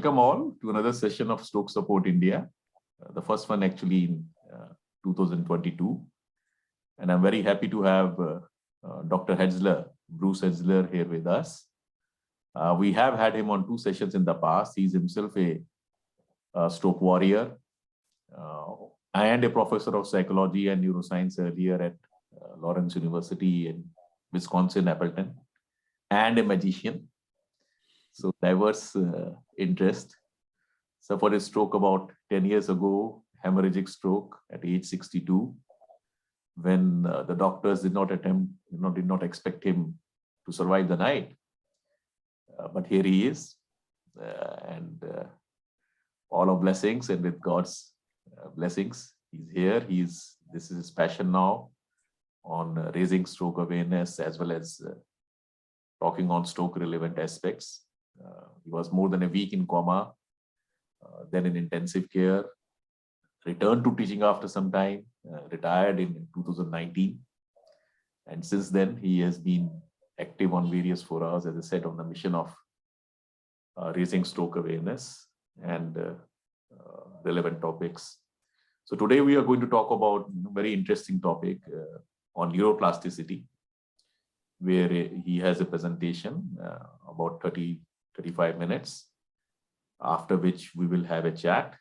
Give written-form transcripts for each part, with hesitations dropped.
Welcome all to another session of Stroke Support India, the first one actually in 2022. And I'm very happy to have Dr. Hetzler, Bruce Hetzler, here with us. We have had him on 2 sessions in the past. He's himself a stroke warrior and a professor of psychology and neuroscience earlier at Lawrence University in Wisconsin, Appleton, and a magician. So diverse interest. Suffered a stroke about 10 years ago, hemorrhagic stroke at age 62, when the doctors did not expect him to survive the night. But here he is, and all our blessings, and with God's blessings, he's here. This is his passion now on raising stroke awareness as well as talking on stroke relevant aspects. He was more than a week in coma, then in intensive care, returned to teaching after some time, retired in 2019. And since then, he has been active on various forums, as I said, on the mission of raising stroke awareness and relevant topics. So today we are going to talk about a very interesting topic on neuroplasticity, where he has a presentation about 35 minutes, after which we will have a chat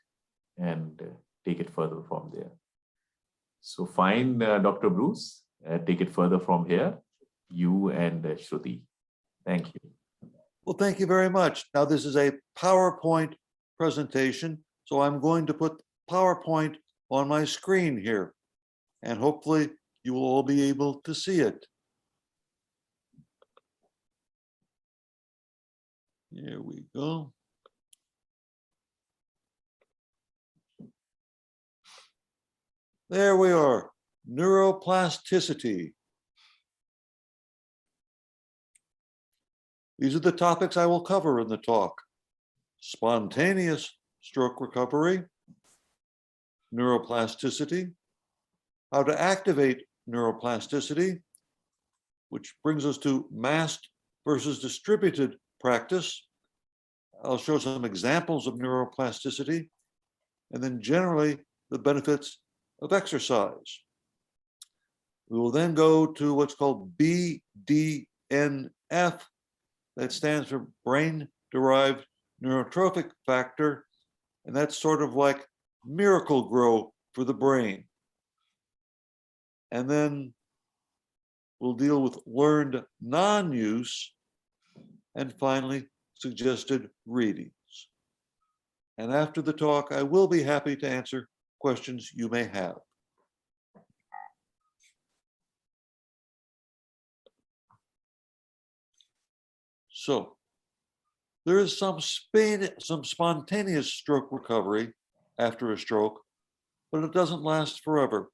and take it further from there. So fine, Dr. Bruce, take it further from here, you and Shruti. Thank you. Well, thank you very much. Now, this is a PowerPoint presentation, so I'm going to put PowerPoint on my screen here, and hopefully you will all be able to see it. Here we go. There we are, neuroplasticity. These are the topics I will cover in the talk: spontaneous stroke recovery, neuroplasticity, how to activate neuroplasticity, which brings us to Mast versus distributed practice. I'll show some examples of neuroplasticity, and then generally the benefits of exercise. We will then go to what's called BDNF. That stands for brain-derived neurotrophic factor, and that's sort of like miracle grow for the brain. And then we'll deal with learned non-use, and finally, suggested readings. And after the talk, I will be happy to answer questions you may have. So, there is some spontaneous stroke recovery after a stroke, but it doesn't last forever.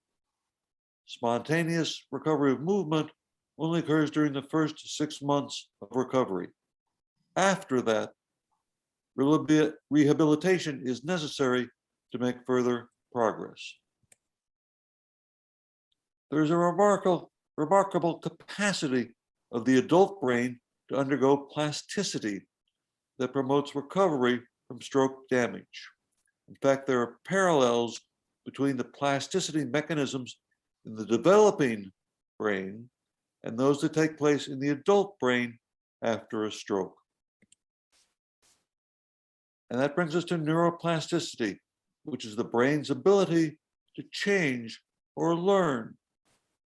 Spontaneous recovery of movement only occurs during the first 6 months of recovery. After that, rehabilitation is necessary to make further progress. There's a remarkable capacity of the adult brain to undergo plasticity that promotes recovery from stroke damage. In fact, there are parallels between the plasticity mechanisms in the developing brain and those that take place in the adult brain after a stroke. And that brings us to neuroplasticity, which is the brain's ability to change or learn,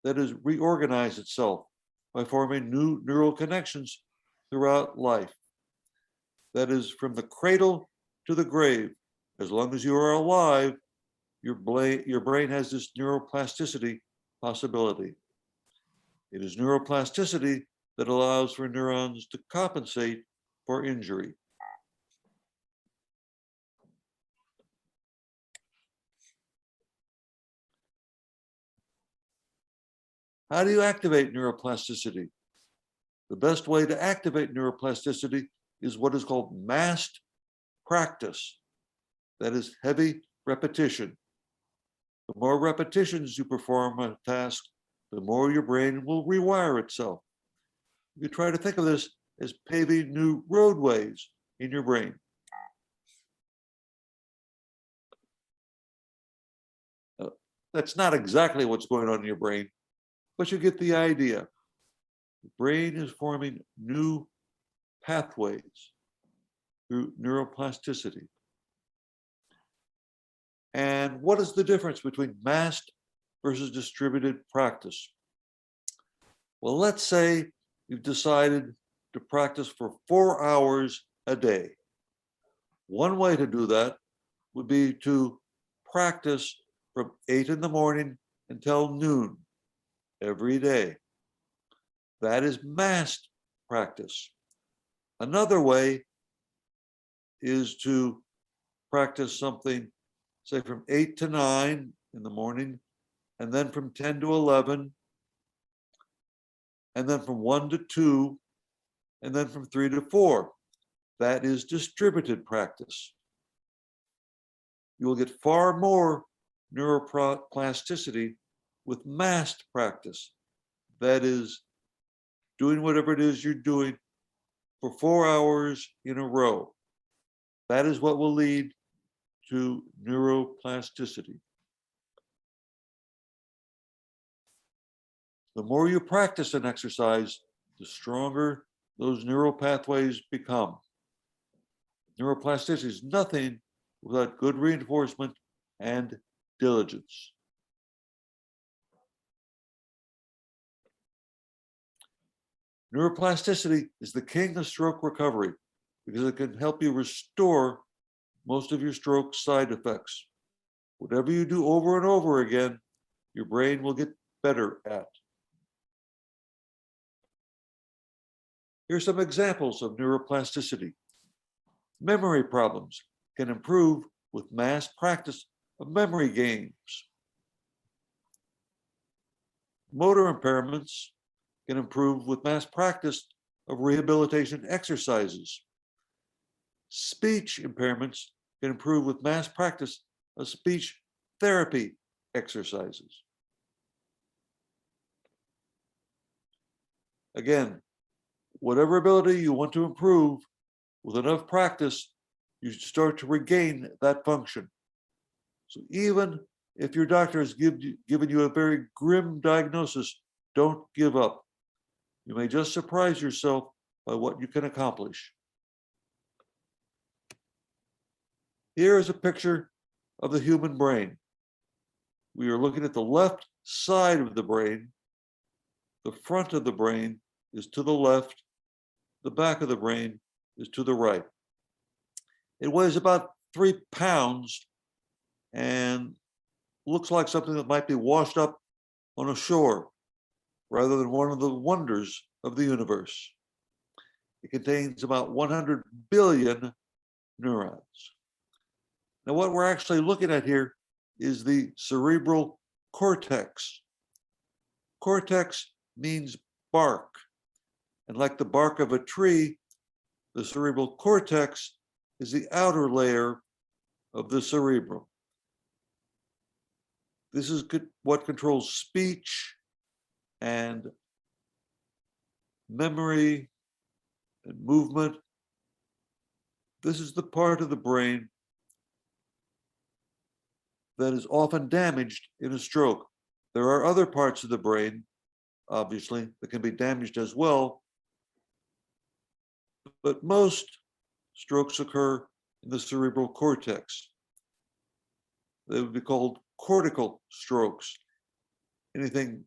that is, reorganize itself by forming new neural connections throughout life. That is, from the cradle to the grave. As long as you are alive, your brain has this neuroplasticity possibility. It is neuroplasticity that allows for neurons to compensate for injury. How do you activate neuroplasticity? The best way to activate neuroplasticity is what is called Mast practice. That is heavy repetition. The more repetitions you perform a task, the more your brain will rewire itself. You try to think of this as paving new roadways in your brain. That's not exactly what's going on in your brain, but you get the idea. The brain is forming new pathways through neuroplasticity. And what is the difference between massed versus distributed practice? Well, let's say you've decided to practice for 4 hours a day. One way to do that would be to practice from 8 in the morning until noon every day. That is massed practice. Another way is to practice something, say from 8 to 9 in the morning, and then from 10 to 11, and then from 1 to 2, and then from 3 to 4. That is distributed practice. You will get far more neuroplasticity with massed practice. That is, doing whatever it is you're doing for 4 hours in a row. That is what will lead to neuroplasticity. The more you practice an exercise, the stronger those neural pathways become. Neuroplasticity is nothing without good reinforcement and diligence. Neuroplasticity is the king of stroke recovery because it can help you restore most of your stroke side effects. Whatever you do over and over again, your brain will get better at. Here's some examples of neuroplasticity. Memory problems can improve with mass practice of memory games. Motor impairments can improve with mass practice of rehabilitation exercises. Speech impairments can improve with mass practice of speech therapy exercises. Again, whatever ability you want to improve, with enough practice, you start to regain that function. So even if your doctor has given you a very grim diagnosis, don't give up. You may just surprise yourself by what you can accomplish. Here is a picture of the human brain. We are looking at the left side of the brain. The front of the brain is to the left. The back of the brain is to the right. It weighs about 3 pounds and looks like something that might be washed up on a shore rather than one of the wonders of the universe. It contains about 100 billion neurons. Now, what we're actually looking at here is the cerebral cortex. Cortex means bark. And like the bark of a tree, the cerebral cortex is the outer layer of the cerebrum. This is what controls speech and memory and movement. This is the part of the brain that is often damaged in a stroke. There are other parts of the brain, obviously, that can be damaged as well, but most strokes occur in the cerebral cortex. They would be called cortical strokes. Anything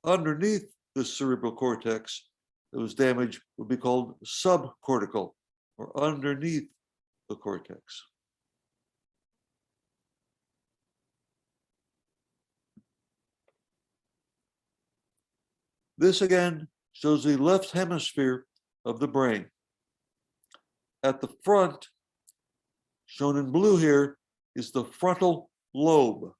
underneath the cerebral cortex that was damaged would be called subcortical, or underneath the cortex. This again shows the left hemisphere of the brain. At the front, shown in blue here, is the frontal lobe.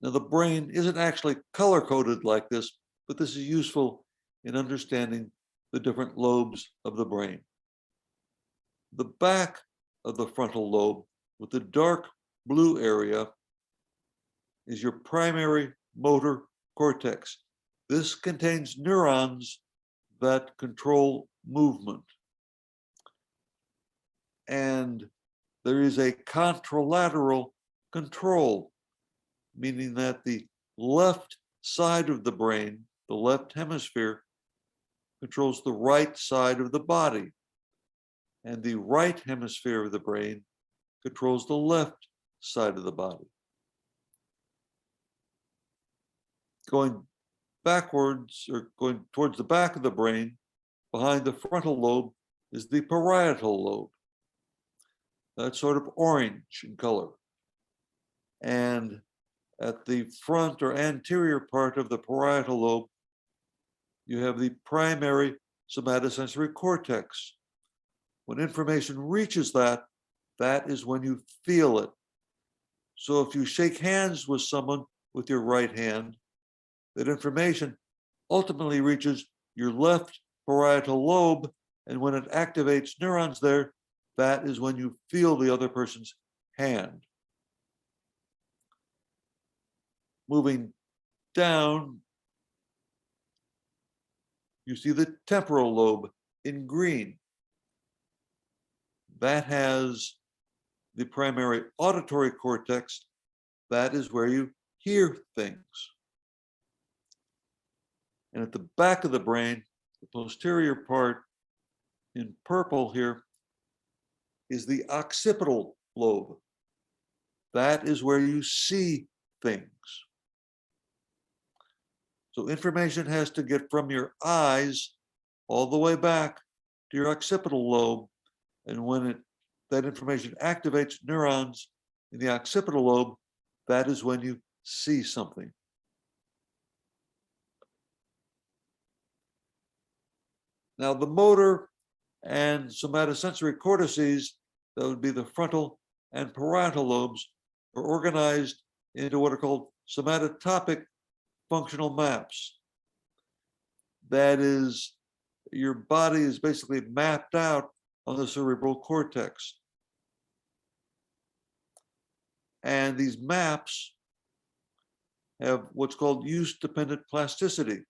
Now, the brain isn't actually color-coded like this, but this is useful in understanding the different lobes of the brain. The back of the frontal lobe, with the dark blue area, is your primary motor cortex. This contains neurons that control movement. And there is a contralateral control meaning that the left side of the brain, the left hemisphere, controls the right side of the body, and the right hemisphere of the brain controls the left side of the body. Going backwards or going towards the back of the brain, behind the frontal lobe, is the parietal lobe. That's sort of orange in color. And at the front or anterior part of the parietal lobe, you have the primary somatosensory cortex. When information reaches that, that is when you feel it. So if you shake hands with someone with your right hand, that information ultimately reaches your left parietal lobe, and when it activates neurons there, that is when you feel the other person's hand. Moving down, you see the temporal lobe in green. That has the primary auditory cortex. That is where you hear things. And at the back of the brain, the posterior part in purple here is the occipital lobe. That is where you see things. So information has to get from your eyes all the way back to your occipital lobe. And when that information activates neurons in the occipital lobe, that is when you see something. Now, the motor and somatosensory cortices, that would be the frontal and parietal lobes, are organized into what are called somatotopic functional maps. That is, your body is basically mapped out on the cerebral cortex. And these maps have what's called use-dependent plasticity.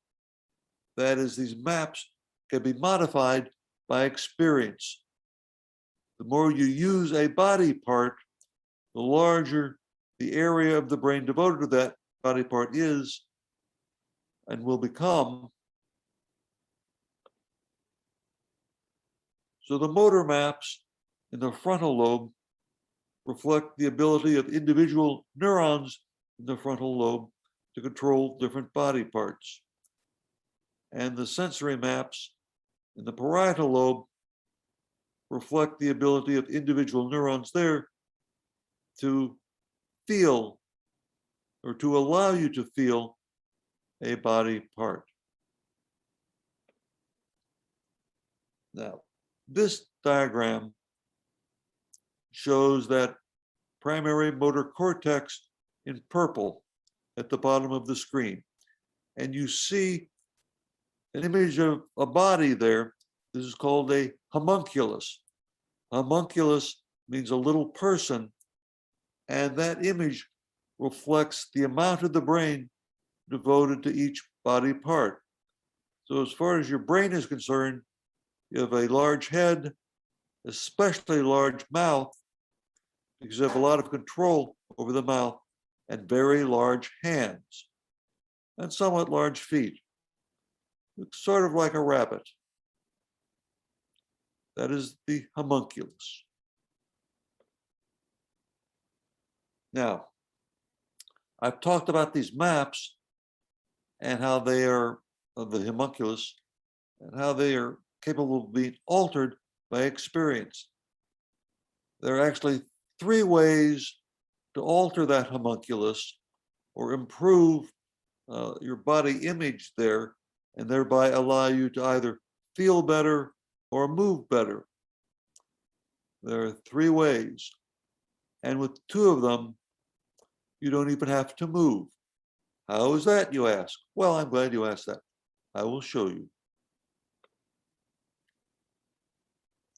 That is, these maps can be modified by experience. The more you use a body part, the larger the area of the brain devoted to that body part is and will become. So the motor maps in the frontal lobe reflect the ability of individual neurons in the frontal lobe to control different body parts. And the sensory maps in the parietal lobe reflect the ability of individual neurons there to feel or to allow you to feel a body part. Now, this diagram shows that primary motor cortex in purple at the bottom of the screen. And you see an image of a body there. This is called a homunculus. Homunculus means a little person, and that image reflects the amount of the brain devoted to each body part. So as far as your brain is concerned, you have a large head, especially large mouth, because you have a lot of control over the mouth, and very large hands, and somewhat large feet. Looks sort of like a rabbit. That is the homunculus. Now, I've talked about these maps and how they are, of the homunculus, and how they are capable of being altered by experience. There are actually 3 ways to alter that homunculus or improve your body image there, and thereby allow you to either feel better or move better. There are 3 ways. And with 2 of them, you don't even have to move. How is that, you ask? Well, I'm glad you asked that. I will show you.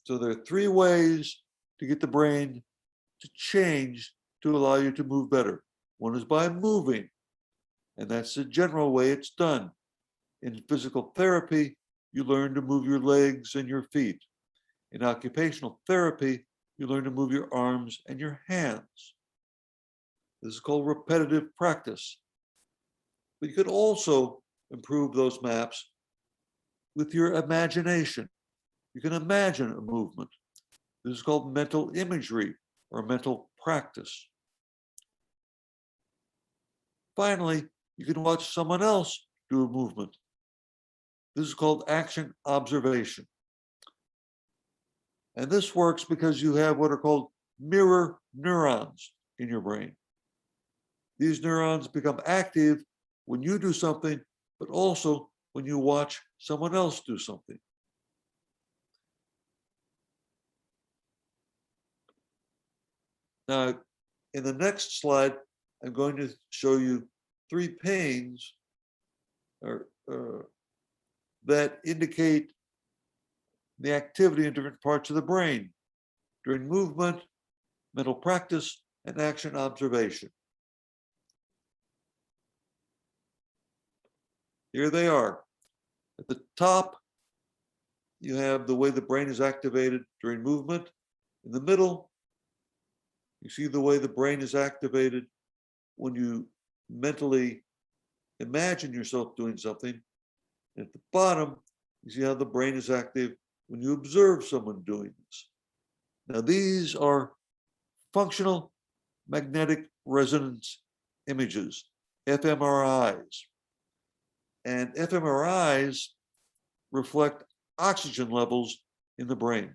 So there are 3 ways to get the brain to change to allow you to move better. One is by moving, and that's the general way it's done. In physical therapy, you learn to move your legs and your feet. In occupational therapy, you learn to move your arms and your hands. This is called repetitive practice. But you could also improve those maps with your imagination. You can imagine a movement. This is called mental imagery or mental practice. Finally, you can watch someone else do a movement. This is called action observation. And this works because you have what are called mirror neurons in your brain. These neurons become active when you do something, but also when you watch someone else do something. Now, in the next slide, I'm going to show you 3 pains that indicate the activity in different parts of the brain during movement, mental practice, and action observation. Here they are. At the top, you have the way the brain is activated during movement. In the middle, you see the way the brain is activated when you mentally imagine yourself doing something. And at the bottom, you see how the brain is active when you observe someone doing this. Now, these are functional magnetic resonance images, fMRIs. And fMRIs reflect oxygen levels in the brain.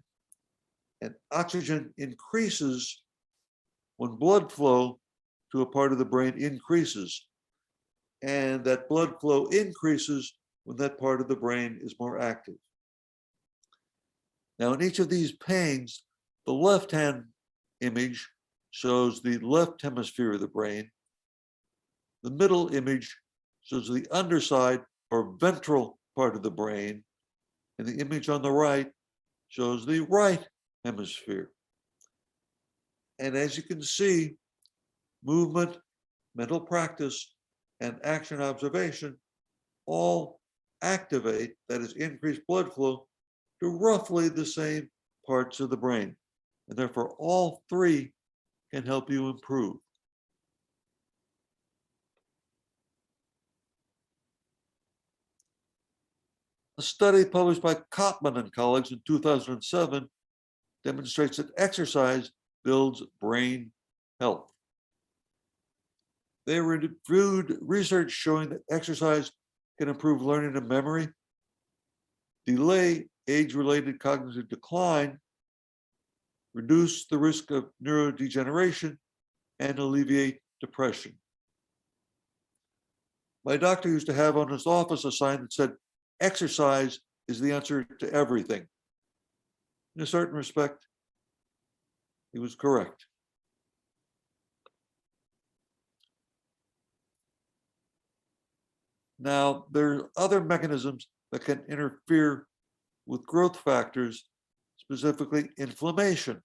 And oxygen increases when blood flow to a part of the brain increases. And that blood flow increases when that part of the brain is more active. Now, in each of these panes, the left-hand image shows the left hemisphere of the brain. The middle image shows the underside or ventral part of the brain. And the image on the right shows the right hemisphere. And as you can see, movement, mental practice, and action observation all activate, that is, increase blood flow to roughly the same parts of the brain. And therefore, all 3 can help you improve. A study published by Kottman and colleagues in 2007 demonstrates that exercise builds brain health. They reviewed research showing that exercise can improve learning and memory, delay age-related cognitive decline, reduce the risk of neurodegeneration, and alleviate depression. My doctor used to have on his office a sign that said, "Exercise is the answer to everything." In a certain respect, he was correct. Now, there are other mechanisms that can interfere with growth factors, specifically inflammation.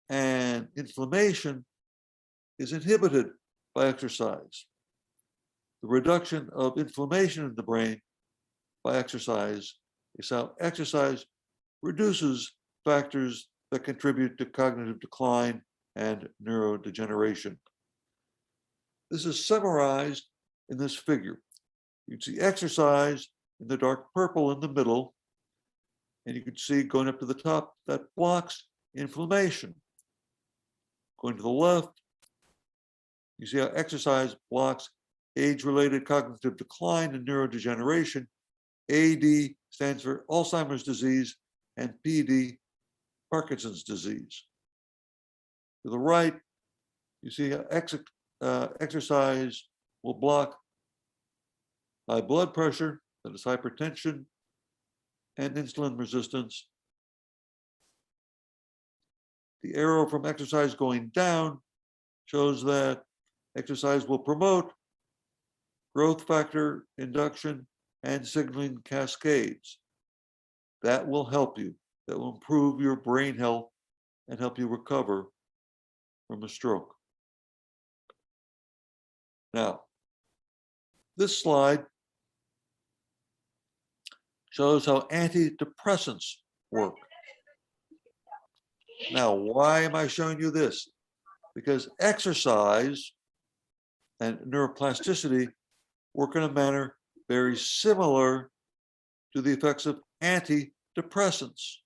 And inflammation is inhibited by exercise. The reduction of inflammation in the brain by exercise is how exercise reduces factors that contribute to cognitive decline and neurodegeneration. This is summarized in this figure. You can see exercise in the dark purple in the middle, and you can see going up to the top that blocks inflammation. Going to the left, you see how exercise blocks age-related cognitive decline and neurodegeneration. AD stands for Alzheimer's disease, and PD, Parkinson's disease. To the right, you see how exercise will block high blood pressure, that is hypertension, and insulin resistance. The arrow from exercise going down shows that exercise will promote growth factor induction and signaling cascades. That will help you. That will improve your brain health and help you recover from a stroke. Now, this slide shows how antidepressants work. Now, why am I showing you this? because exercise and neuroplasticity work in a manner very similar to the effects of antidepressants.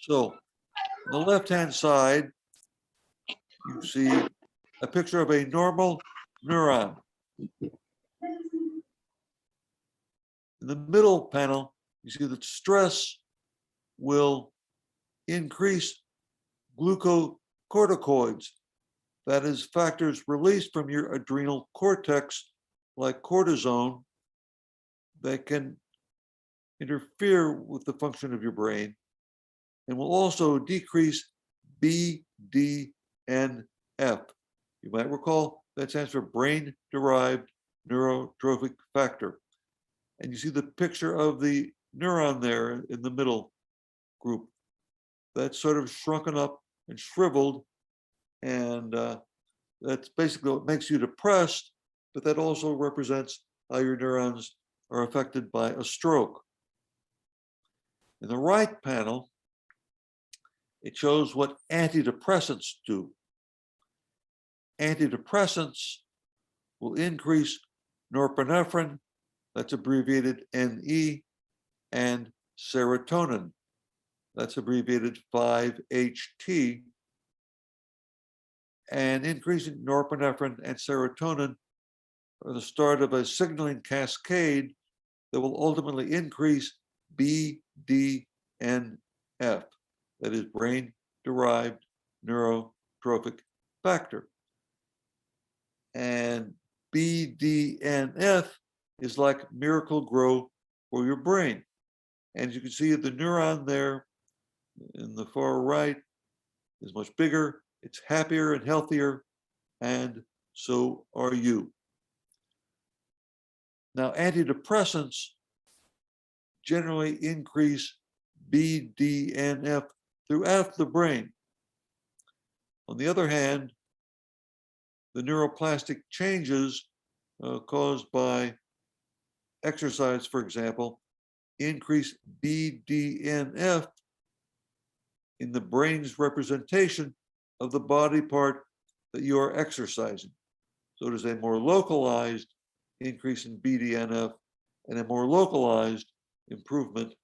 So, on the left-hand side, you see a picture of a normal neuron. In the middle panel, you see that stress will increase glucocorticoids, that is, factors released from your adrenal cortex, like cortisone, that can interfere with the function of your brain and will also decrease BDNF. You might recall that stands for brain-derived neurotrophic factor. And you see the picture of the neuron there in the middle group. That's sort of shrunken up and shriveled, and that's basically what makes you depressed, but that also represents how your neurons are affected by a stroke. In the right panel, it shows what antidepressants do. Antidepressants will increase norepinephrine, that's abbreviated NE, and serotonin, that's abbreviated 5-HT. And increasing norepinephrine and serotonin are the start of a signaling cascade that will ultimately increase BDNF, that is brain-derived neurotrophic factor. And BDNF is like Miracle-Gro for your brain. And you can see the neuron there in the far right is much bigger, it's happier and healthier, and so are you. Now, antidepressants generally increase BDNF throughout the brain. On the other hand, the neuroplastic changes caused by exercise, for example, increase BDNF in the brain's representation of the body part that you are exercising. So it is a more localized increase in BDNF and a more localized improvement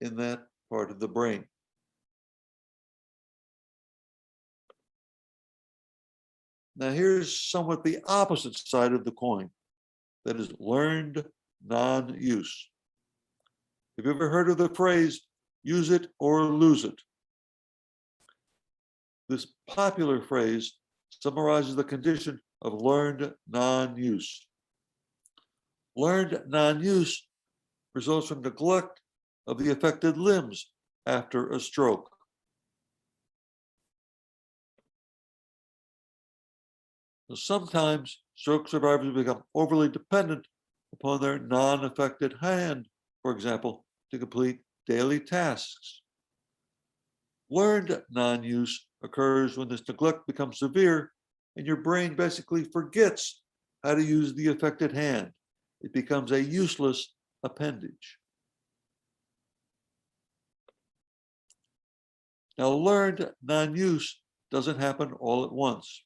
in that part of the brain. Now here's somewhat the opposite side of the coin, that is learned non-use. Have you ever heard of the phrase, use it or lose it? This popular phrase summarizes the condition of learned non-use. Learned non-use results from neglect of the affected limbs after a stroke. So sometimes stroke survivors become overly dependent upon their non-affected hand, for example, to complete daily tasks. Learned non-use occurs when this neglect becomes severe and your brain basically forgets how to use the affected hand. It becomes a useless appendage. Now, learned non-use doesn't happen all at once.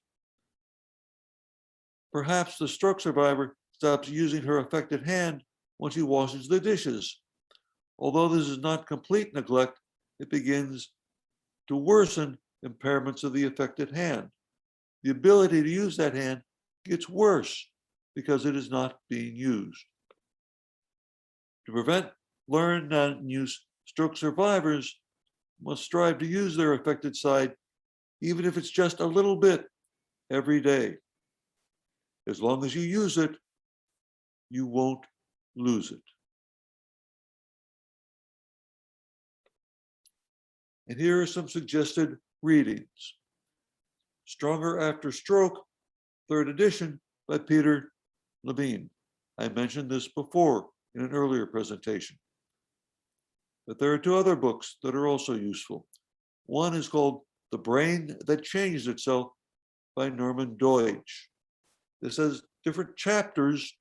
Perhaps the stroke survivor stops using her affected hand when she washes the dishes. Although this is not complete neglect, it begins to worsen impairments of the affected hand. The ability to use that hand gets worse because it is not being used. To prevent learned non-use, stroke survivors must strive to use their affected side, even if it's just a little bit every day. As long as you use it, you won't lose it. And here are some suggested readings. Stronger After Stroke, 3rd edition by Peter Levine. I mentioned this before in an earlier presentation. But there are 2 other books that are also useful. One is called The Brain That Changed Itself by Norman Deutsch. This has different chapters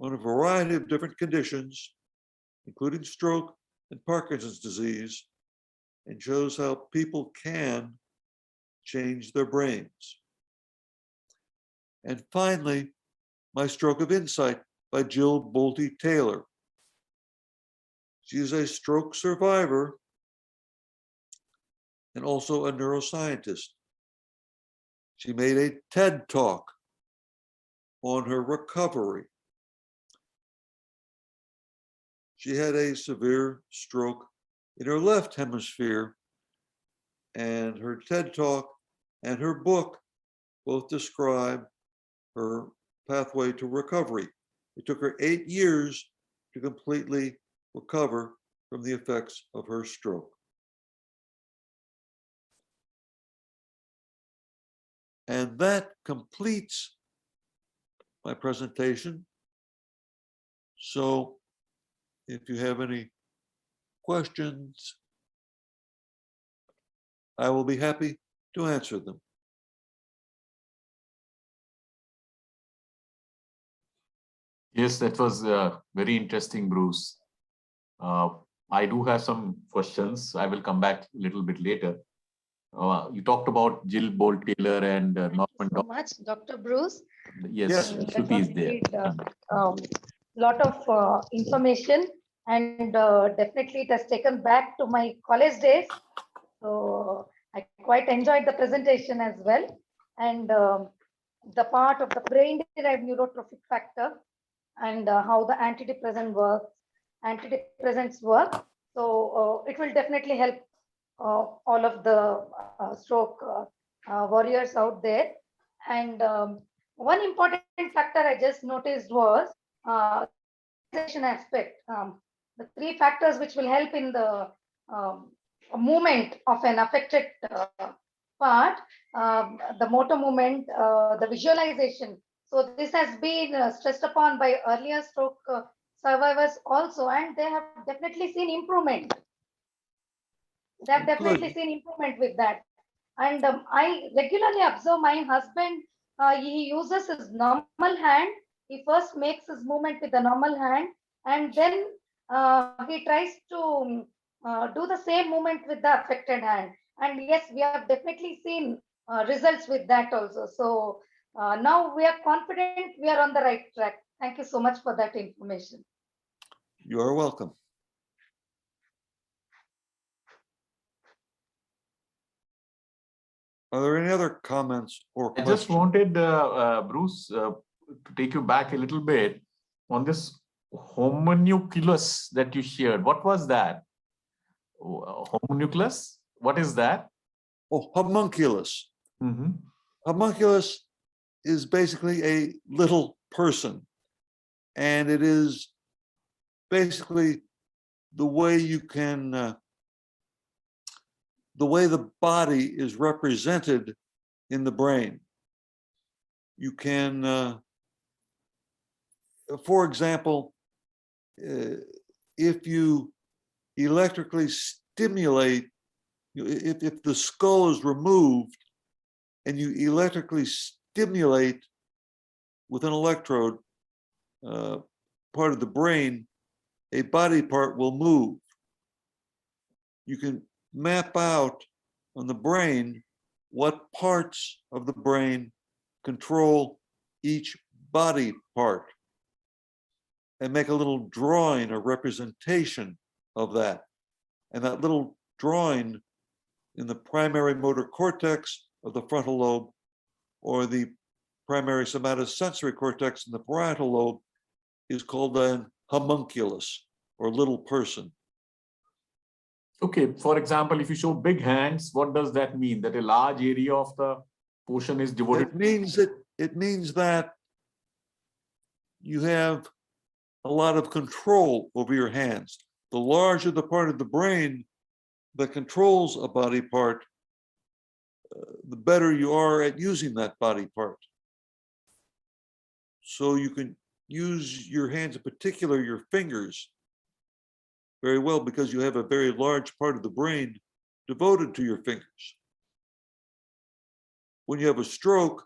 on a variety of different conditions, including stroke and Parkinson's disease, and shows how people can change their brains. And finally, My Stroke of Insight by Jill Bolte Taylor. She is a stroke survivor and also a neuroscientist. She made a TED Talk on her recovery. She had a severe stroke in her left hemisphere, and her TED Talk and her book both describe her pathway to recovery. It took her 8 years to completely recover from the effects of her stroke. And that completes my presentation. So if you have any questions, I will be happy to answer them. Yes, that was very interesting, Bruce. I do have some questions. I will come back a little bit later. You talked about Jill Bolt Taylor and Norman. Thank you so much, Dr. Bruce. Yes, Yes. Shruti is there. Lot of information, and definitely it has taken back to my college days. So I quite enjoyed the presentation as well, and the part of the brain-derived neurotrophic factor and how the antidepressants work. So it will definitely help all of the stroke warriors out there. And one important factor I just noticed was aspect. The 3 factors which will help in the movement of an affected part, the motor movement, the visualization. So this has been stressed upon by earlier stroke survivors also, and they have definitely seen improvement. They have definitely seen improvement with that. And I regularly observe my husband, he uses his normal hand. He first makes his movement with the normal hand, and then he tries to do the same movement with the affected hand. And yes, we have definitely seen results with that also. So now we are confident we are on the right track. Thank you so much for that information. You are welcome. Are there any other comments or I questions? just wanted, Bruce, to take you back a little bit on this homunculus that you shared. What was that? Homunculus? What is that? Oh, homunculus. Mm-hmm. Homunculus is basically a little person, and it is basically the way you can, the way the body is represented in the brain. You can, for example, if you electrically stimulate, if the skull is removed and you electrically stimulate with an electrode part of the brain, a body part will move. You can map out on the brain what parts of the brain control each body part and make a little drawing or representation of that. And that little drawing in the primary motor cortex of the frontal lobe or the primary somatosensory cortex in the parietal lobe is called an homunculus or little person. Okay, for example, if you show big hands, what does that mean? That a large area of the portion is devoted? It means that you have a lot of control over your hands. The larger the part of the brain that controls a body part, the better you are at using that body part. So you can use your hands, in particular your fingers, very well because you have a very large part of the brain devoted to your fingers. When you have a stroke,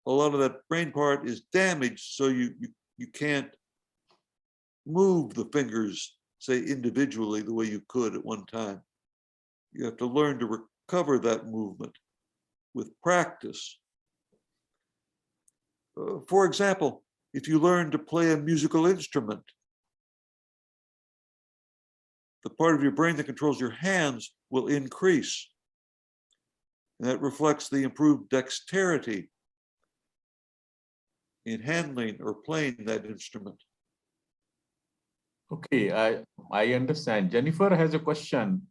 a lot of that brain part is damaged, so you can't move the fingers, say, individually the way you could at one time. You have to learn to recover that movement. with practice. For example, if you learn to play a musical instrument, the part of your brain that controls your hands will increase. And that reflects the improved dexterity in handling or playing that instrument. Okay, I understand. Jennifer has a question.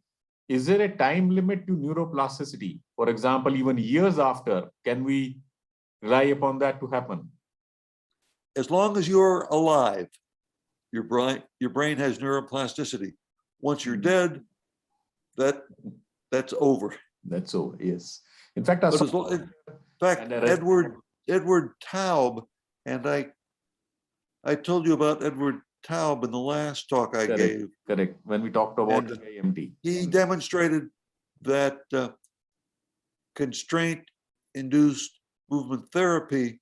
Is there a time limit to neuroplasticity? For example, even years after, can we rely upon that to happen? As long as you're alive, your brain has neuroplasticity. Once you're dead, that's over. That's so, yes. In fact, In fact, Edward Taub, and I told you about Edward Taub in the last talk I gave. Correct. When we talked about IMT. He demonstrated that constraint-induced movement therapy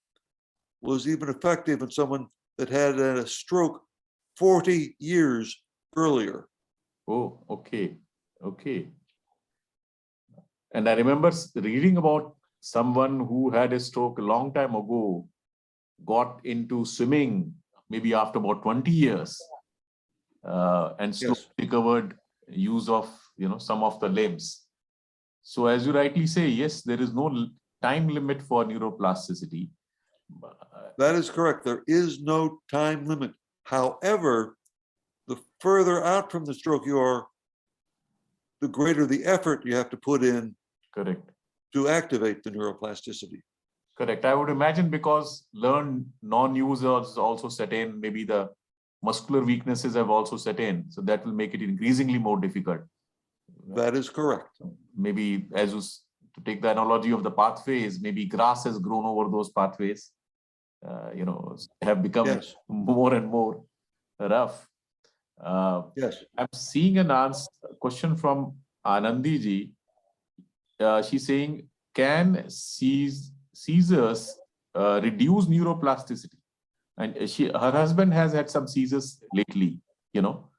was even effective in someone that had a stroke 40 years earlier. Oh, okay. Okay. And I remember reading about someone who had a stroke a long time ago, got into swimming maybe after about 20 years, and slowly recovered use of some of the limbs. So as you rightly say, yes, there is no time limit for neuroplasticity. That is correct. There is no time limit. However, the further out from the stroke you are, the greater the effort you have to put in. Correct. To activate the neuroplasticity. Correct. I would imagine because learned non-users also set in, maybe the muscular weaknesses have also set in. So that will make it increasingly more difficult. That is correct. Maybe to take the analogy of the pathways, maybe grass has grown over those pathways, have become more and more rough. Yes. I'm seeing a question from Anandi ji. She's saying, can seizures reduce neuroplasticity? And her husband has had some seizures lately, so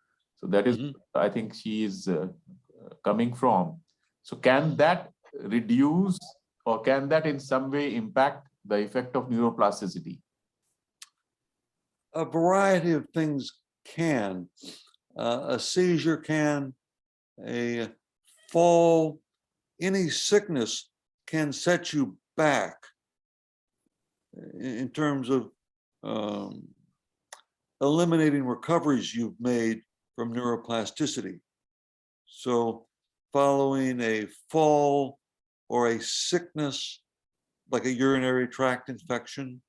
that is, I think she is coming from. So can that reduce, or can that in some way impact the effect of neuroplasticity? A variety of things can. A seizure can, a fall, any sickness can set you back in terms of eliminating recoveries you've made from neuroplasticity. So following a fall or a sickness like a urinary tract infection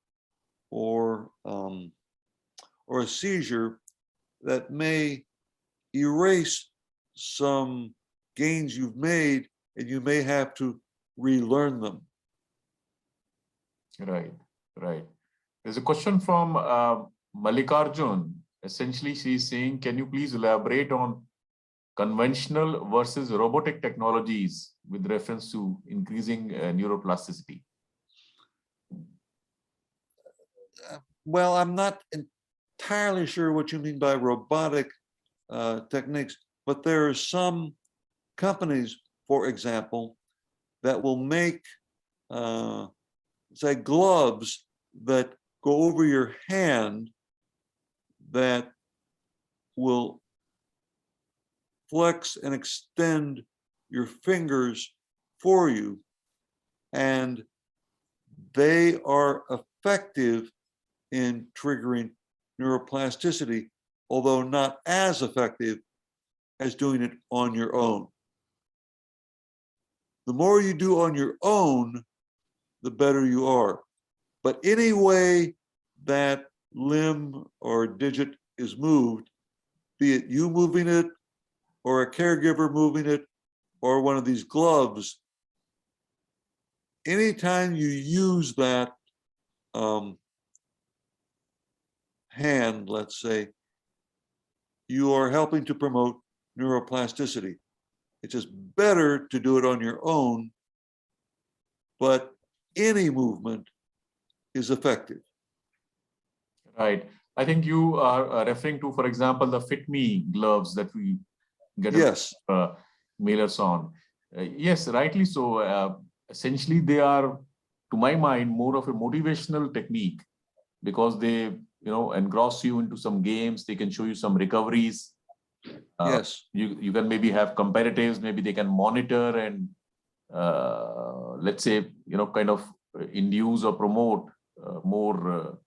or a seizure that may erase some gains you've made, and you may have to relearn them. Right, right. There's a question from Malikarjun. Essentially, she's saying, can you please elaborate on conventional versus robotic technologies with reference to increasing neuroplasticity? Well, I'm not entirely sure what you mean by robotic techniques, but there are some companies, for example, that will make, say, gloves that go over your hand that will flex and extend your fingers for you. And they are effective in triggering neuroplasticity, although not as effective as doing it on your own. The more you do on your own, the better you are. But any way that limb or digit is moved, be it you moving it or a caregiver moving it or one of these gloves, anytime you use that hand, let's say, you are helping to promote neuroplasticity. It's just better to do it on your own, but any movement is effective. Right. I think you are referring to, for example, the Fit Me gloves that we get Yes. mailers on. Yes, rightly so. essentially they are, to my mind, more of a motivational technique, because they, engross you into some games. They can show you some recoveries. Yes. You can maybe have comparatives. Maybe they can monitor and let's say, kind of induce or promote more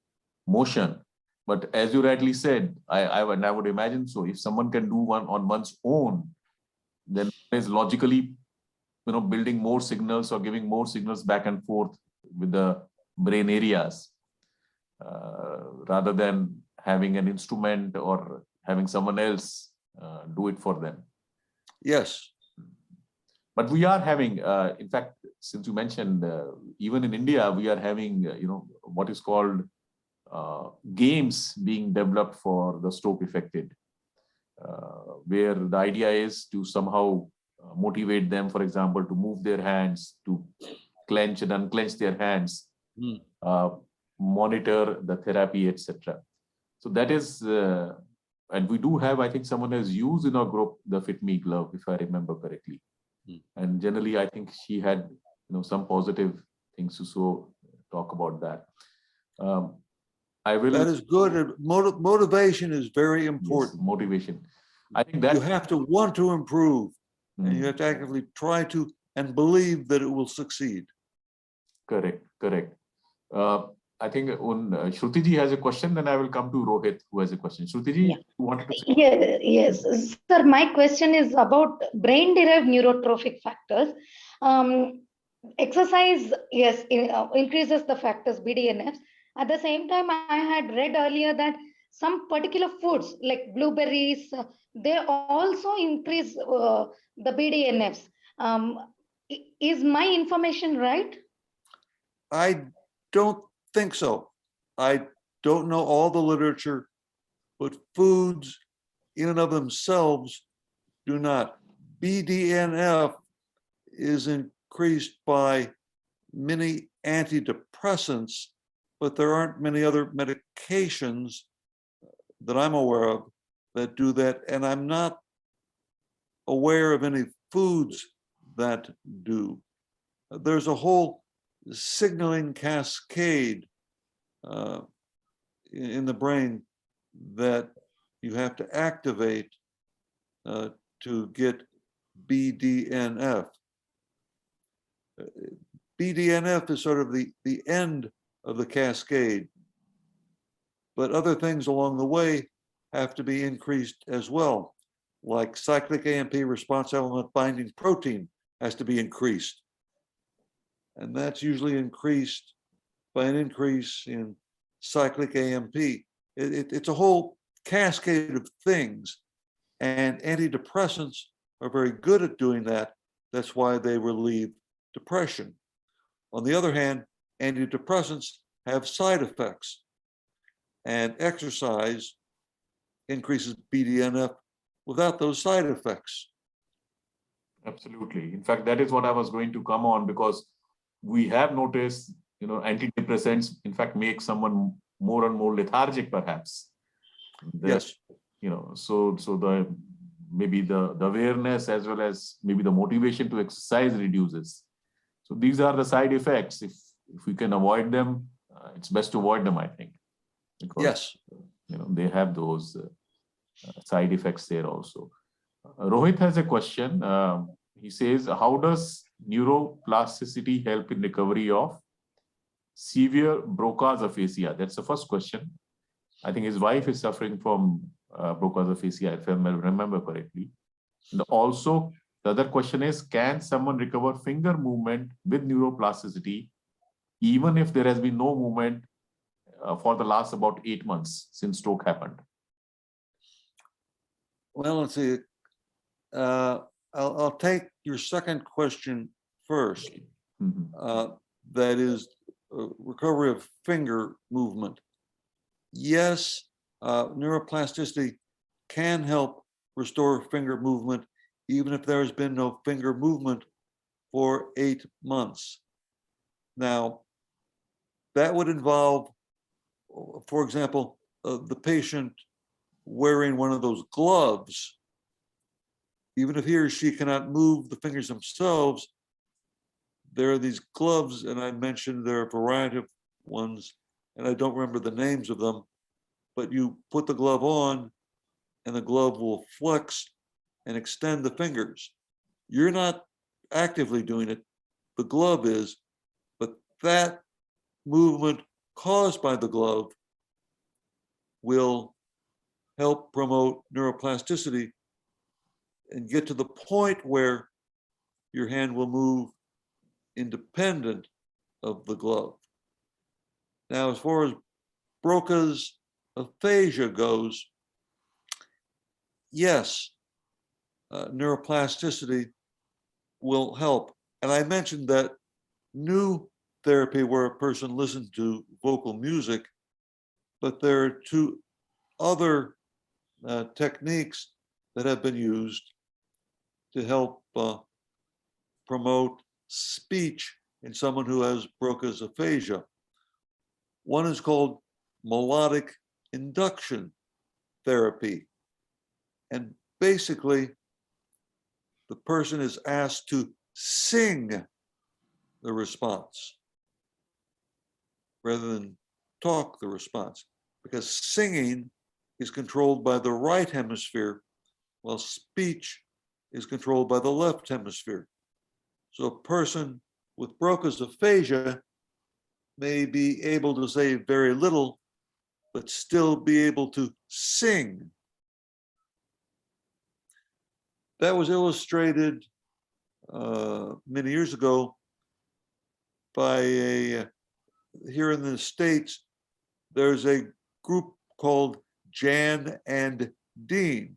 motion. But as you rightly said, I would imagine, so if someone can do one on one's own, then is logically, building more signals or giving more signals back and forth with the brain areas, rather than having an instrument or having someone else do it for them. Yes. But we are having, in fact, since you mentioned, even in India, we are having, what is called games being developed for the stroke affected, where the idea is to somehow motivate them, for example, to move their hands, to clench and unclench their hands, monitor the therapy, etc. So that is, and we do have, I think someone has used in our group the Fit Me glove, if I remember correctly. And generally, I think she had, some positive things to talk about that. I will. That is good. Motivation is very important. Yes, motivation. I think that you have to want to improve, and you have to actively try to and believe that it will succeed. Correct. I think Shruti ji has a question, then I will come to Rohit, who has a question. Shruti ji, you wanted to say? Yes, sir. My question is about brain-derived neurotrophic factors. Exercise, yes, increases the factors BDNFs. At the same time, I had read earlier that some particular foods like blueberries, they also increase the BDNFs. Is my information right? I don't think so. I don't know all the literature, but foods in and of themselves do not. BDNF is increased by many antidepressants, but there aren't many other medications that I'm aware of that do that. And I'm not aware of any foods that do. There's a whole signaling cascade in the brain that you have to activate to get BDNF. BDNF is sort of the end of the cascade, but other things along the way have to be increased as well, like cyclic AMP response element binding protein has to be increased. And that's usually increased by an increase in cyclic AMP. It's a whole cascade of things, and antidepressants are very good at doing that. That's why they relieve depression. On the other hand, antidepressants have side effects, and exercise increases BDNF without those side effects. Absolutely. In fact, that is what I was going to come on, because we have noticed, antidepressants, in fact, make someone more and more lethargic, perhaps. Yes. So the maybe the awareness as well as maybe the motivation to exercise reduces. So these are the side effects. If we can avoid them, it's best to avoid them, I think. Because, yes. They have those side effects there also. Rohit has a question. He says, how does neuroplasticity help in recovery of severe Broca's aphasia? That's the first question. I think his wife is suffering from Broca's aphasia, if I remember correctly. And also, the other question is, can someone recover finger movement with neuroplasticity, even if there has been no movement for the last about 8 months since stroke happened? Well, let's see. I'll take your second question first. That is recovery of finger movement. Yes, neuroplasticity can help restore finger movement, even if there has been no finger movement for 8 months. Now, that would involve, for example, the patient wearing one of those gloves. Even if he or she cannot move the fingers themselves, there are these gloves, and I mentioned there are a variety of ones, and I don't remember the names of them, but you put the glove on and the glove will flex and extend the fingers. You're not actively doing it, the glove is, but that movement caused by the glove will help promote neuroplasticity and get to the point where your hand will move independent of the glove. Now, as far as Broca's aphasia goes, yes, neuroplasticity will help. And I mentioned that new therapy where a person listens to vocal music, but there are two other techniques that have been used to help promote speech in someone who has Broca's aphasia. One is called melodic induction therapy. And basically, the person is asked to sing the response rather than talk the response, because singing is controlled by the right hemisphere, while speech is controlled by the left hemisphere. So a person with Broca's aphasia may be able to say very little, but still be able to sing. That was illustrated many years ago by here in the States, there's a group called Jan and Dean.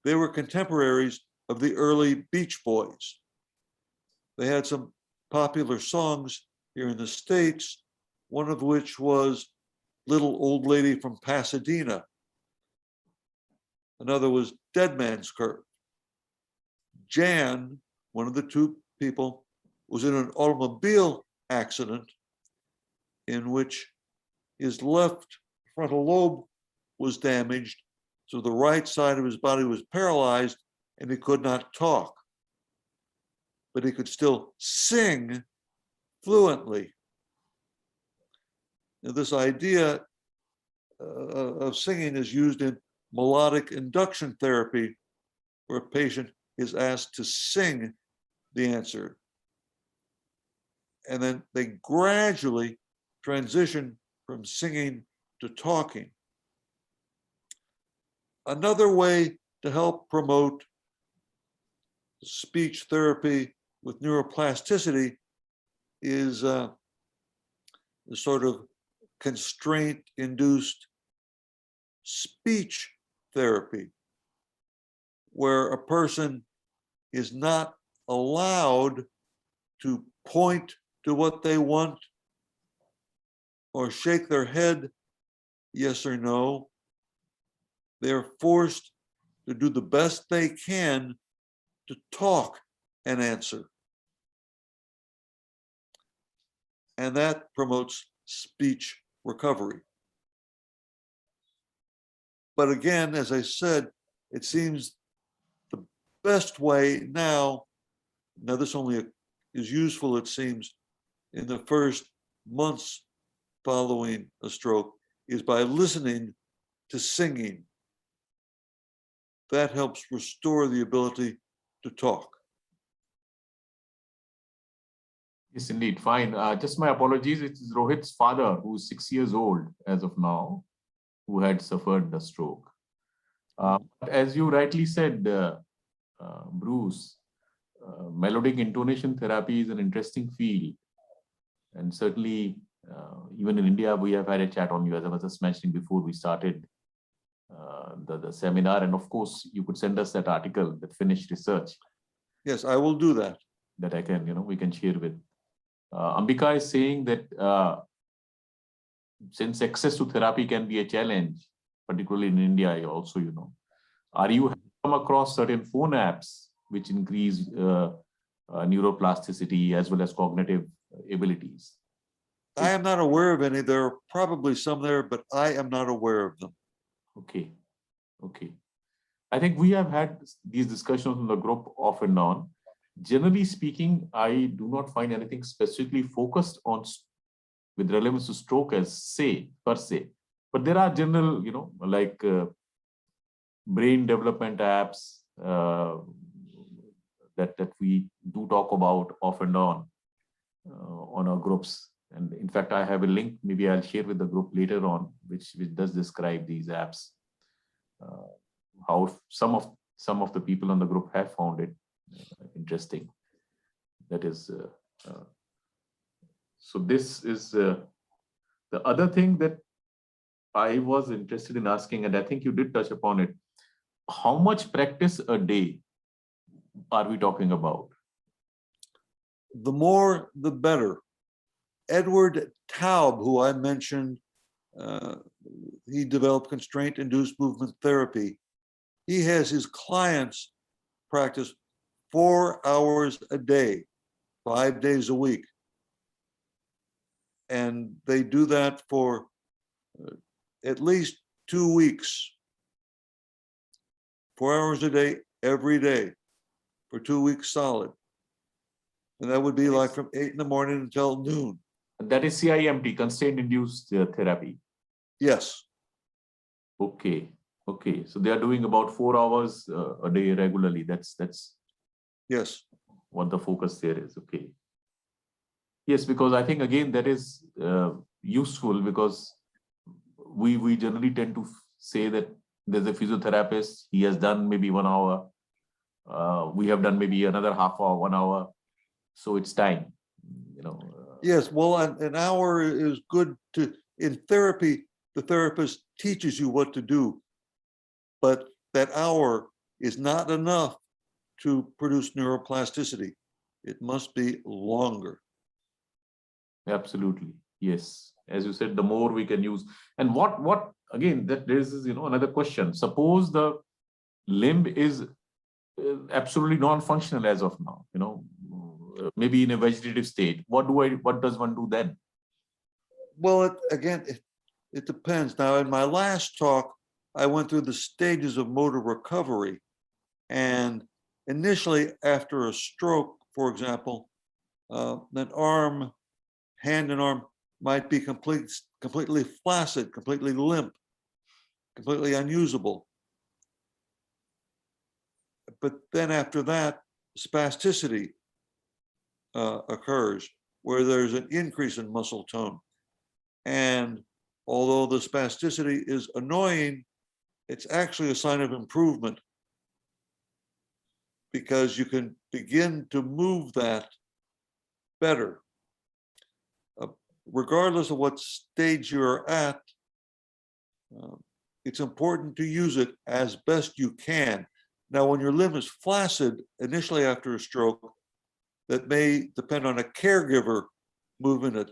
They were contemporaries of the early Beach Boys. They had some popular songs here in the States, one of which was Little Old Lady from Pasadena. Another was Dead Man's Curve. Jan, one of the two people, was in an automobile accident in which his left frontal lobe was damaged, so the right side of his body was paralyzed and he could not talk. But he could still sing fluently. Now, this idea of singing is used in melodic induction therapy, where a patient is asked to sing the answer. And then they gradually transition from singing to talking. Another way to help promote speech therapy with neuroplasticity is the sort of constraint-induced speech therapy, where a person is not allowed to point to what they want or shake their head yes or no. They're forced to do the best they can to talk and answer. And that promotes speech recovery. But again, as I said, it seems the best way now this only is useful, it seems, in the first months following a stroke, is by listening to singing. That helps restore the ability to talk. Yes, indeed. Fine. Just my apologies. It's Rohit's father, who's 6 years old as of now, who had suffered the stroke. As you rightly said, Bruce, melodic intonation therapy is an interesting field. And certainly, even in India, we have had a chat on you, as I was just mentioning before we started the seminar. And of course, you could send us that article, that finished research. Yes, I will do that. That I can, we can share with. Ambika is saying that since access to therapy can be a challenge, particularly in India also, are you come across certain phone apps which increase neuroplasticity as well as cognitive abilities? I am not aware of any. There are probably some there, but I am not aware of them. Okay. I think we have had these discussions in the group off and on, generally speaking, I do not find anything specifically focused on with relevance to stroke as per se. But there are general, like brain development apps that we do talk about off and on our groups. And in fact, I have a link, maybe I'll share with the group later on, which does describe these apps. How some of the people on the group have found it interesting. That is, so this is the other thing that I was interested in asking, and I think you did touch upon it. How much practice a day are we talking about? The more, the better. Edward Taub, who I mentioned, he developed constraint-induced movement therapy. He has his clients practice 4 hours a day, 5 days a week. And they do that for at least 2 weeks. 4 hours a day, every day, for 2 weeks solid. And that would be like from 8 in the morning until noon. That is CIMT, constraint-induced therapy. Yes. Okay. So they are doing about 4 hours a day regularly. That's Yes. what the focus there is. Okay. Yes, because I think again that is useful, because we generally tend to say that there's a physiotherapist, he has done maybe 1 hour, we have done maybe another half hour, 1 hour, so it's time, Yes, well, an hour is good to, in therapy, the therapist teaches you what to do, but that hour is not enough to produce neuroplasticity. It must be longer. Absolutely, yes. As you said, the more we can use. And what again, that raises, another question. Suppose the limb is absolutely non-functional as of now, maybe in a vegetative state. What does one do then? Well, it depends. Now, in my last talk, I went through the stages of motor recovery. And initially, after a stroke, for example, an arm, hand and arm might be completely flaccid, completely limp, completely unusable. But then after that, spasticity occurs, where there's an increase in muscle tone. And although the spasticity is annoying, it's actually a sign of improvement, because you can begin to move that better. Regardless of what stage you're at, it's important to use it as best you can. Now, when your limb is flaccid initially after a stroke, that may depend on a caregiver moving it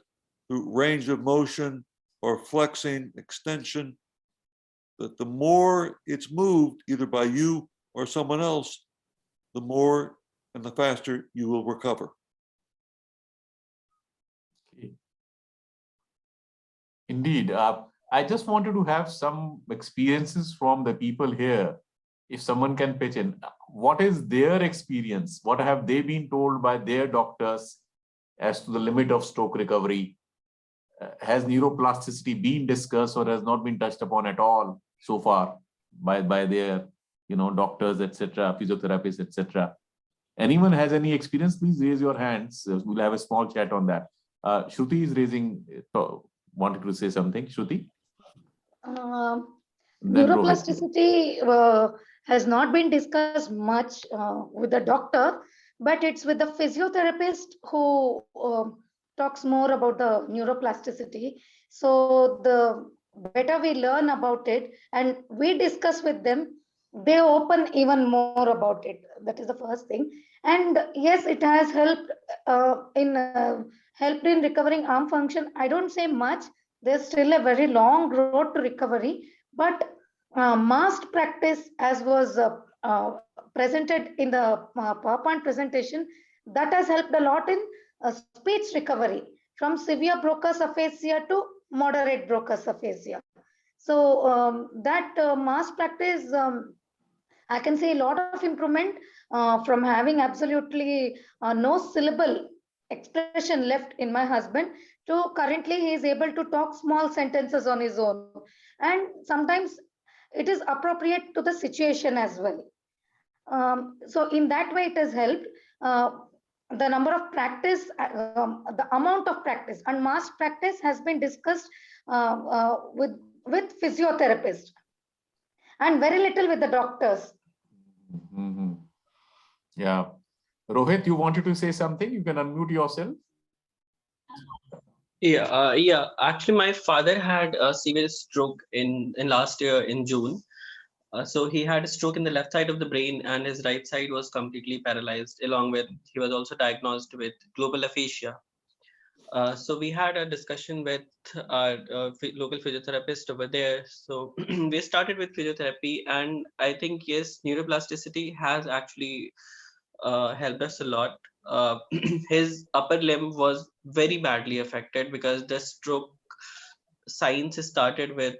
through range of motion or flexing, extension. But the more it's moved, either by you or someone else, the more and the faster you will recover. Indeed. I just wanted to have some experiences from the people here. If someone can pitch in, what is their experience? What have they been told by their doctors as to the limit of stroke recovery? Has neuroplasticity been discussed or has not been touched upon at all so far by their doctors, etc., physiotherapists, etc.? Anyone has any experience? Please raise your hands. We'll have a small chat on that. Shruti is wanted to say something. Shruti? Neuroplasticity has not been discussed much with the doctor, but it's with the physiotherapist who talks more about the neuroplasticity. So the better we learn about it and we discuss with them, they open even more about it. That is the first thing. And yes, it has helped in recovering arm function. I don't say much. There's still a very long road to recovery, but Mast practice, as was presented in the PowerPoint presentation, that has helped a lot in speech recovery from severe Broca's aphasia to moderate Broca's aphasia. So that Mast practice I can see a lot of improvement from having absolutely no syllable expression left in my husband to currently he is able to talk small sentences on his own. And sometimes it is appropriate to the situation as well. So in that way, it has helped. The number of practice, the amount of practice and mass practice has been discussed with physiotherapists and very little with the doctors. Mm-hmm. Yeah. Rohit, you wanted to say something? You can unmute yourself. Yeah. Actually, my father had a severe stroke in last year in June. So he had a stroke in the left side of the brain, and his right side was completely paralyzed. Along with, he was also diagnosed with global aphasia. So we had a discussion with our local physiotherapist over there. So we started with physiotherapy, and I think yes, neuroplasticity has actually helped us a lot. His upper limb was very badly affected because the stroke signs started with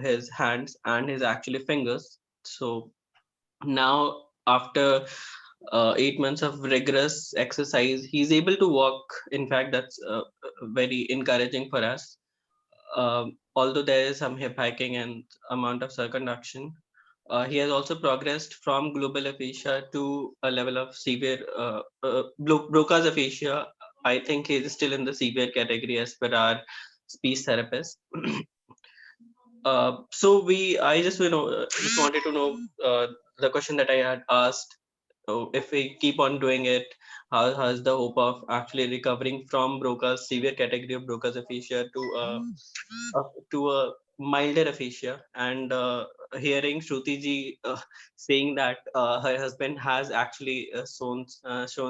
his hands and his actually fingers. So now after 8 months of rigorous exercise, he's able to walk. In fact, that's very encouraging for us. Although there is some hip hiking and amount of circumduction, he has also progressed from global aphasia to a level of severe Broca's aphasia. I think he is still in the severe category as per our speech therapist. So I just just wanted to know the question that I had asked. So if we keep on doing it, how has the hope of actually recovering from Broca's severe category of Broca's aphasia to a milder aphasia? And hearing Shruti ji saying that her husband has actually shown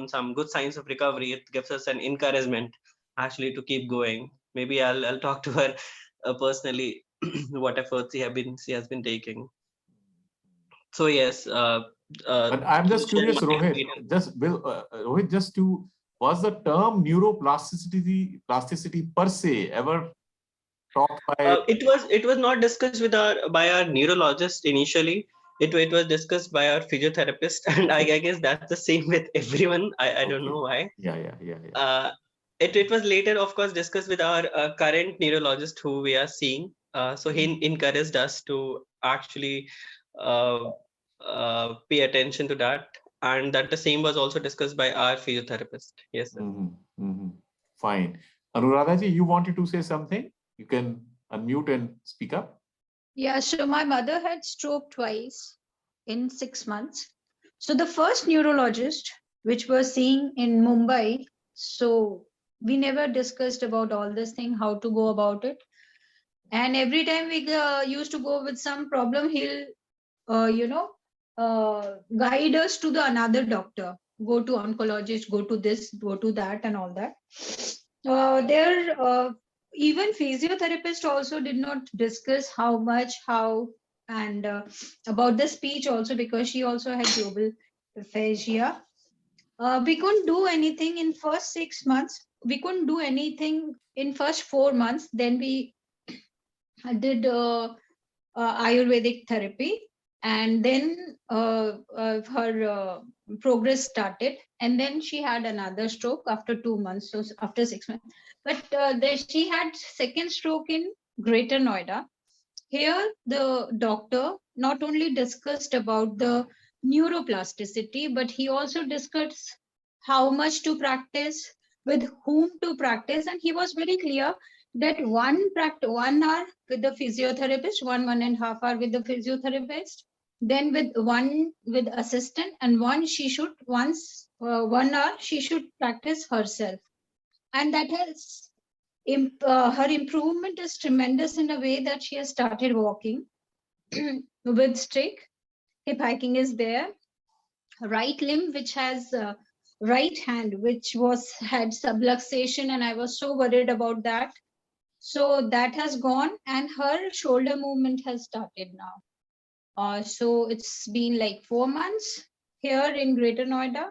some good signs of recovery, it gives us an encouragement actually to keep going. Maybe I'll talk to her personally what efforts she has been taking. So yes. But I'm just curious, Rohit. Was the term neuroplasticity per se ever talked by? It was not discussed by our neurologist initially. It was discussed by our physiotherapist, and I guess that's the same with everyone. I don't know why. Yeah. It was later, of course, discussed with our current neurologist who we are seeing. So he encouraged us to actually pay attention to that, and that the same was also discussed by our physiotherapist. Yes, sir. Fine. Anuradha ji, you wanted to say something? You can unmute and speak up. Yeah, so my mother had stroke twice in 6 months. So the first neurologist, which was seeing in Mumbai, so we never discussed about all this thing, how to go about it. And every time we used to go with some problem, he'll, guide us to the another doctor, go to oncologist, go to this, go to that, and all that. Even physiotherapist also did not discuss how and about the speech also, because she also had global aphasia. We couldn't do anything in first 6 months. We couldn't do anything in first 4 months. Then we did Ayurvedic therapy, and then her progress started, and then she had another stroke after 2 months, so after 6 months. But then she had second stroke in Greater Noida. Here the doctor not only discussed about the neuroplasticity, but he also discussed how much to practice, with whom to practice, and he was very clear that 1 hour with the physiotherapist, 1.5 hours with the physiotherapist, then with assistant, and 1 hour she should practice herself. And that has her improvement is tremendous in a way that she has started walking with stick. Hip hiking is there. Right limb, which has right hand, which had subluxation, and I was so worried about that. So that has gone, and her shoulder movement has started now. So it's been like 4 months here in Greater Noida,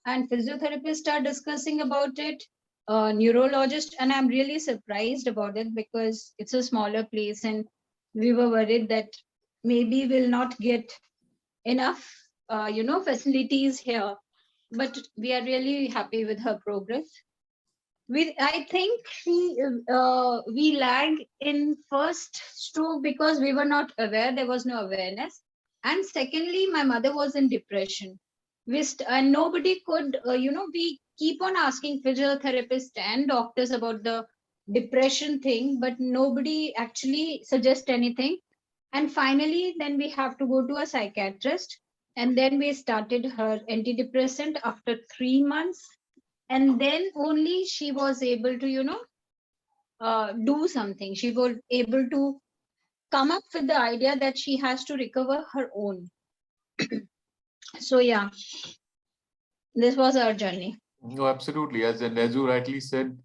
and physiotherapists are discussing about it, neurologist, and I'm really surprised about it because it's a smaller place, and we were worried that maybe we'll not get enough, facilities here. But we are really happy with her progress. I think we lag in first stroke because we were not aware. There was no awareness. And secondly, my mother was in depression. And nobody could, we keep on asking physiotherapists and doctors about the depression thing, but nobody actually suggests anything. And finally, then we have to go to a psychiatrist. And then we started her antidepressant after 3 months. And then only she was able to, do something. She was able to come up with the idea that she has to recover her own. So yeah, this was our journey. No, absolutely. As you rightly said,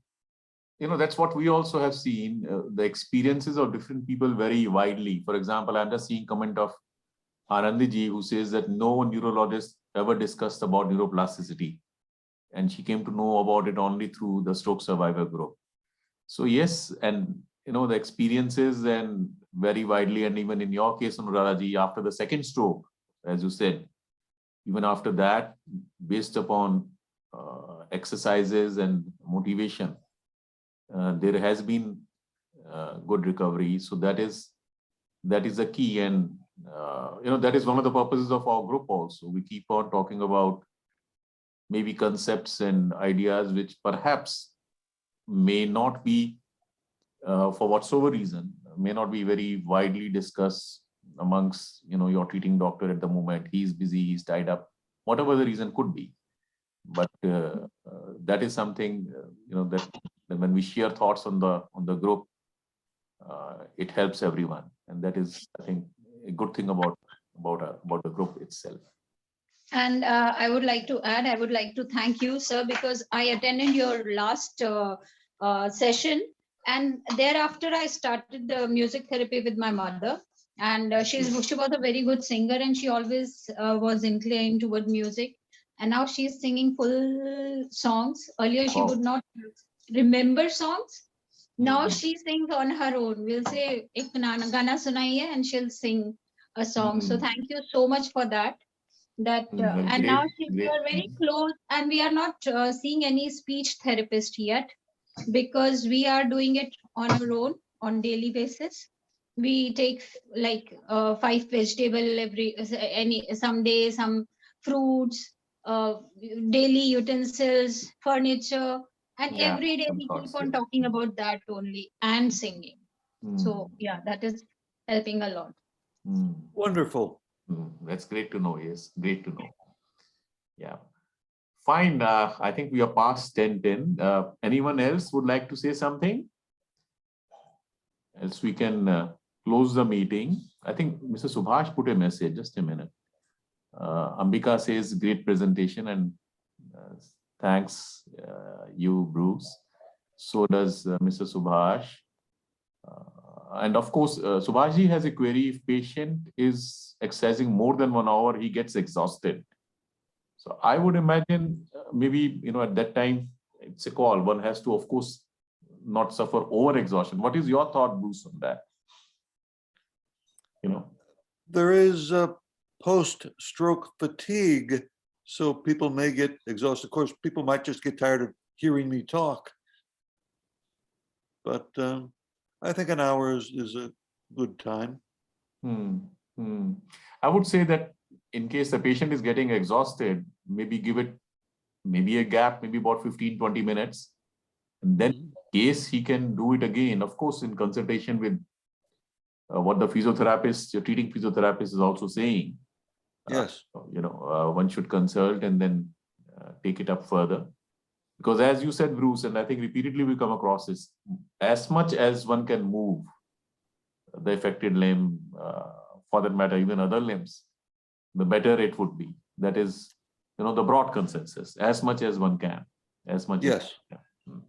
that's what we also have seen. The experiences of different people vary widely. For example, I'm just seeing comment of Anandiji, who says that no neurologist ever discussed about neuroplasticity, and she came to know about it only through the stroke survivor group. So yes, and the experiences and vary widely, and even in your case, Anuradaji, after the second stroke, as you said, even after that, based upon exercises and motivation, there has been good recovery. So that is the key, and that is one of the purposes of our group also. We keep on talking about maybe concepts and ideas which perhaps may not be, for whatsoever reason, may not be very widely discussed amongst your treating doctor at the moment. He's busy, he's tied up, whatever the reason could be. But that is something that when we share thoughts on the group, it helps everyone, and that is, I think, a good thing about the group itself. And I would like to add, I would like to thank you, sir, because I attended your last session, and thereafter I started the music therapy with my mother. And she was a very good singer, and she always was inclined toward music. And now she's singing full songs. Earlier, she would not remember songs. Now she sings on her own. We'll say, "Ek gana sunaiye," and she'll sing a song. So thank you so much for that. And now we are very close, and we are not seeing any speech therapist yet, because we are doing it on our own on daily basis. We take like 5 vegetable some day, some fruits, daily utensils, furniture, and every day we keep on talking about that only and singing. So yeah, that is helping a lot. Wonderful. That's great to know. Yes, great to know. Yeah. Fine. I think we are past 10:10. Anyone else would like to say something? Else we can close the meeting. I think Mr. Subhash put a message. Just a minute. Ambika says, great presentation, and thanks you, Bruce. So does Mr. Subhash. And of course, Subhashji has a query. If patient is exercising more than 1 hour, he gets exhausted. So I would imagine maybe, at that time, it's a call. One has to, of course, not suffer over-exhaustion. What is your thought, Bruce, on that? There is post-stroke fatigue, so people may get exhausted. Of course, people might just get tired of hearing me talk. But I think an hour is a good time. I would say that in case the patient is getting exhausted, maybe give it maybe a gap, maybe about 15-20 minutes. And then in case he can do it again, of course, in consultation with what the physiotherapist, your treating physiotherapist is also saying. Yes. One should consult and then take it up further. Because as you said, Bruce, and I think repeatedly we come across this, as much as one can move the affected limb, for that matter, even other limbs, the better it would be. That is, the broad consensus, as much as one can, as much. Yes. As one can.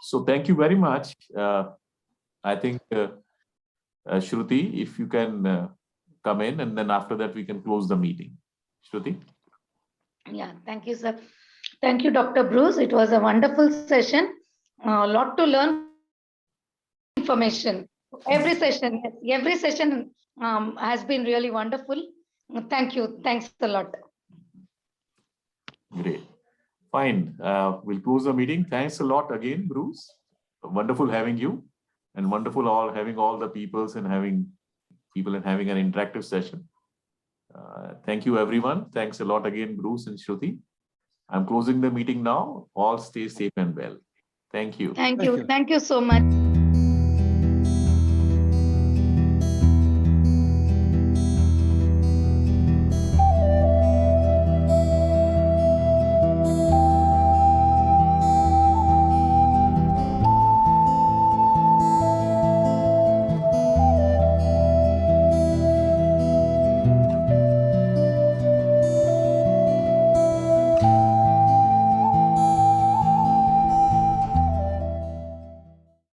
So thank you very much. I think, Shruti, if you can come in, and then after that we can close the meeting. Shruti? Yeah, thank you, sir. Thank you, Dr. Bruce. It was a wonderful session. A lot to learn, information. Every session has been really wonderful. Thank you. Thanks a lot. Great. Fine. We'll close the meeting. Thanks a lot again, Bruce. Wonderful having you, and wonderful having all the peoples and having an interactive session. Thank you, everyone. Thanks a lot again, Bruce and Shruti. I'm closing the meeting now. All stay safe and well. Thank you. Thank Thank you. you. Thank you so much.